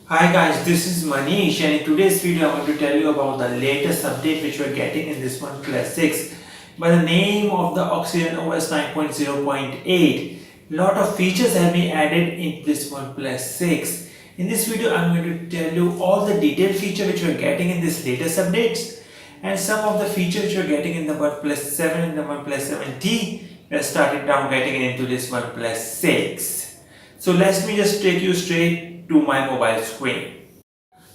Hi guys, this is Manish and in today's video I'm going to tell you about the latest update which we're getting in this OnePlus 6 by the name of the Oxygen OS 9.0.8. Lot of features have been added in this OnePlus 6. In this video I'm going to tell you all the detailed features which we're getting in this latest updates and some of the features which we're getting in the OnePlus 7 and the OnePlus 7T. We're starting down getting into this OnePlus 6. So let me just take you straight to my mobile screen.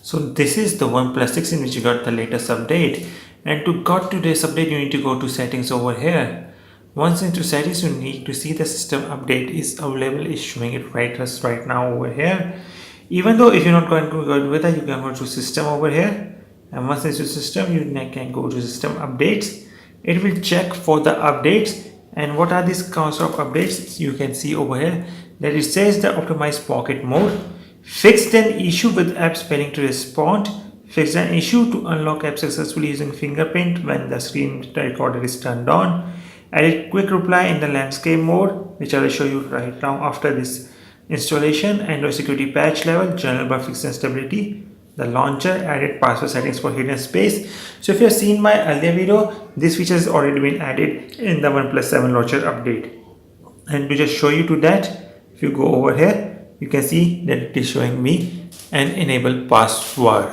So this is the OnePlus 6 in which you got the latest update, and to got today's update you need to go to settings over here. Once into settings you need to see the system update is available, is showing it right now over here. Even though if you're not going to go with that, you can go to system over here, and once into system you can go to system updates. It will check for the updates, and what are these kinds of updates you can see over here that it says the optimized pocket mode, fixed an issue with apps failing to respond, fixed an issue to unlock apps successfully using fingerprint when the screen recorder is turned on, added quick reply in the landscape mode, which I will show you right now after this installation, Android security patch level, general bug fix and stability, the launcher, added password settings for hidden space. So if you have seen my earlier video, this feature has already been added in the OnePlus 7 launcher update. And to just show you to that, if you go over here, you can see that it is showing me an enable password.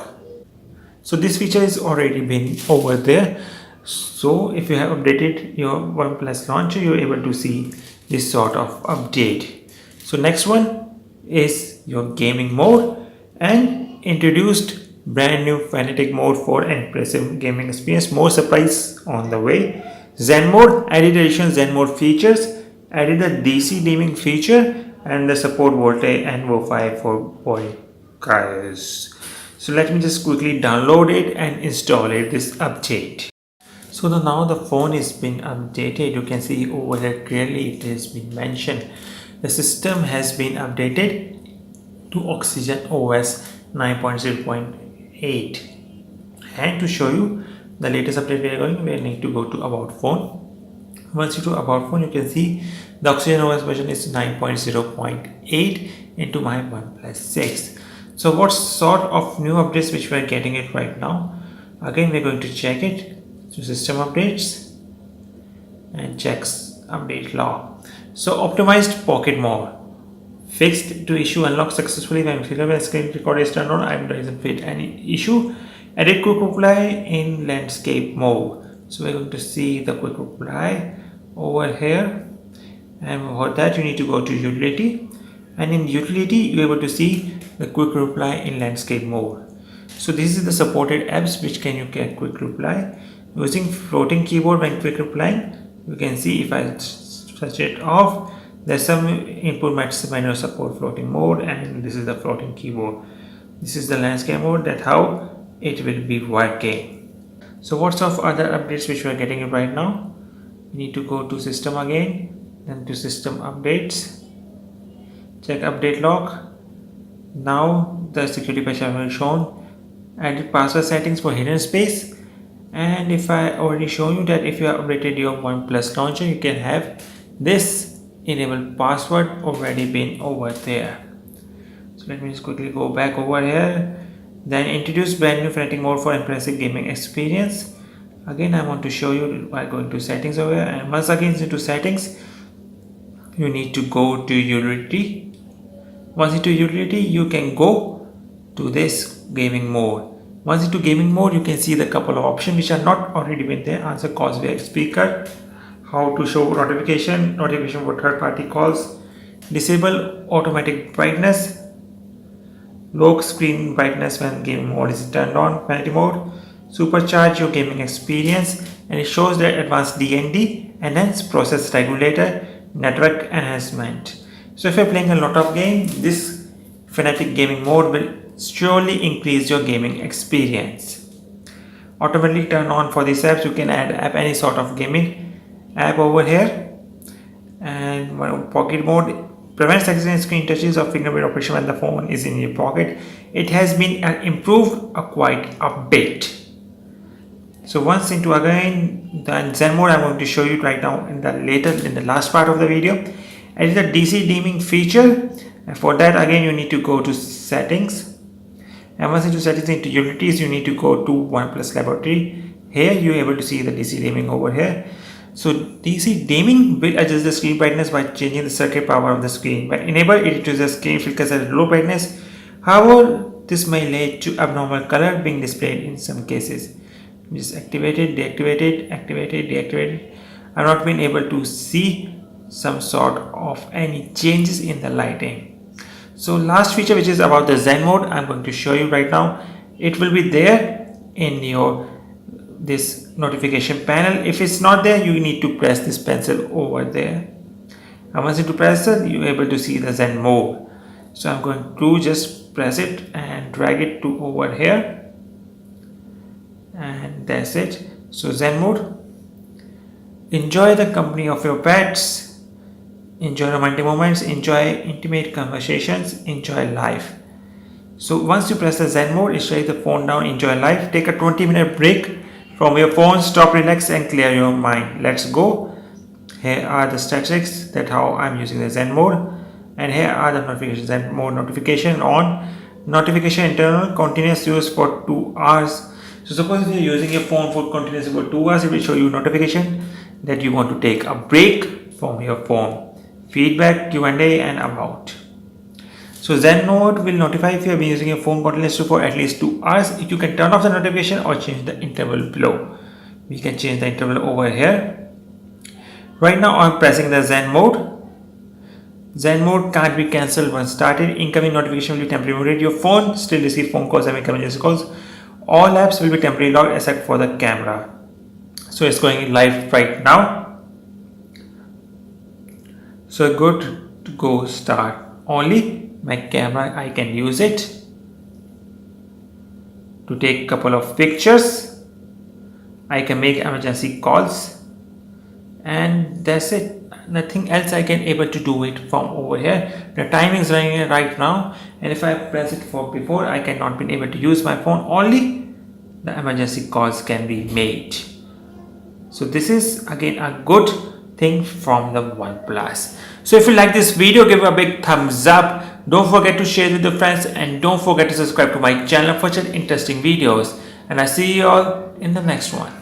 So this feature is already been over there. So if you have updated your OnePlus launcher, you're able to see this sort of update. So next one is your gaming mode, and introduced brand new Fnatic mode for impressive gaming experience. More surprise on the way. Zen mode, added additional Zen mode features, added the DC dimming feature, and the support VoLTE and VoWiFi for Bouygues. So let me just quickly download it and install it, this update. So now the phone is been updated. You can see over here clearly it has been mentioned. The system has been updated to Oxygen OS 9.0.8. And to show you the latest update we are going, we need to go to about phone. Once you do about phone, you can see the Oxygen OS version is 9.0.8 into my OnePlus 6. So what sort of new updates which we are getting it right now? Again, we're going to check it. So system updates and checks update log. So optimized pocket mode, fixed to issue unlock successfully when fingerprint screen recorder is turned on. I doesn't fit any issue. Added quick reply in landscape mode. So we're going to see the quick reply over here, and for that you need to go to utility, and in utility you're able to see the quick reply in landscape mode. So this is the supported apps which can you get quick reply using floating keyboard. When quick replying, you can see if I switch it off, there's some input menu support floating mode, and this is the floating keyboard. This is the landscape mode, that how it will be working. So what's of other updates which we are getting right now? We need to go to system again, then to system updates, check update log. Now the security patch I have shown, added password settings for hidden space, and if I already shown you that if you have updated your OnePlus launcher, you can have this enable password already been over there. So let me just quickly go back over here. Then introduce brand new Fnatic mode for impressive gaming experience. Again, I want to show you by going to settings over here, and once again into settings you need to go to utility. Once into utility you can go to this gaming mode. Once into gaming mode you can see the couple of options which are not already been there. Answer calls via speaker, how to show notification for third party calls, disable automatic brightness, low screen brightness when gaming mode is turned on, vanity mode, supercharge your gaming experience, and it shows that advanced DND, enhanced process regulator, network enhancement. So if you're playing a lot of games, this Fnatic gaming mode will surely increase your gaming experience. Automatically turn on for these apps. You can add app any sort of gaming app over here, and pocket mode prevents accidental screen touches or fingerprint operation when the phone is in your pocket. It has been improved quite a bit. So once into again the Zen mode, I'm going to show you right now in the last part of the video. And it's the DC dimming feature, and for that again you need to go to settings, And once into settings, into utilities, you need to go to OnePlus Laboratory. Here you're able to see the DC dimming over here. So DC dimming will adjust the screen brightness by changing the circuit power of the screen. When enabled, it reduces screen flickers at low brightness. However, this may lead to abnormal color being displayed in some cases. Just activated, deactivated, activated, deactivated. I've not been able to see some sort of any changes in the lighting. So last feature, which is about the Zen mode, I'm going to show you right now. It will be there in your this notification panel. If it's not there, you need to press this pencil over there. And once you press it, you're able to see the Zen mode. So I'm going to just press it and drag it to over here, and that's it. So Zen mode. Enjoy the company of your pets. Enjoy romantic moments, enjoy intimate conversations, enjoy life. So once you press the Zen mode, it shut the phone down, enjoy life. Take a 20-minute break from your phone, stop, relax and clear your mind. Let's go. Here are the statistics, that how I'm using the Zen mode. And here are the notifications. Zen mode notification on, notification internal, continuous use for 2 hours. So suppose if you're using your phone for continuous for 2 hours, it will show you notification that you want to take a break from your phone. Feedback, Q&A and about. So Zen mode will notify if you have been using your phone continuously for at least 2 hours. If you can turn off the notification or change the interval below. We can change the interval over here. Right now I'm pressing the Zen mode. Zen mode can't be cancelled once started. Incoming notification will be temporarily muted. Your phone still receive phone calls and emergency calls. All apps will be temporarily locked except for the camera. So it's going live right now. So good to go start. Only my camera, I can use it to take a couple of pictures. I can make emergency calls, and that's it. Nothing else I can able to do it from over here. The timing is running right now, and if I press it for before, I cannot be able to use my phone. Only the emergency calls can be made. So this is again a good thing from the OnePlus. So if you like this video, give it a big thumbs up. Don't forget to share with your friends, and don't forget to subscribe to my channel for such interesting videos. And I see you all in the next one.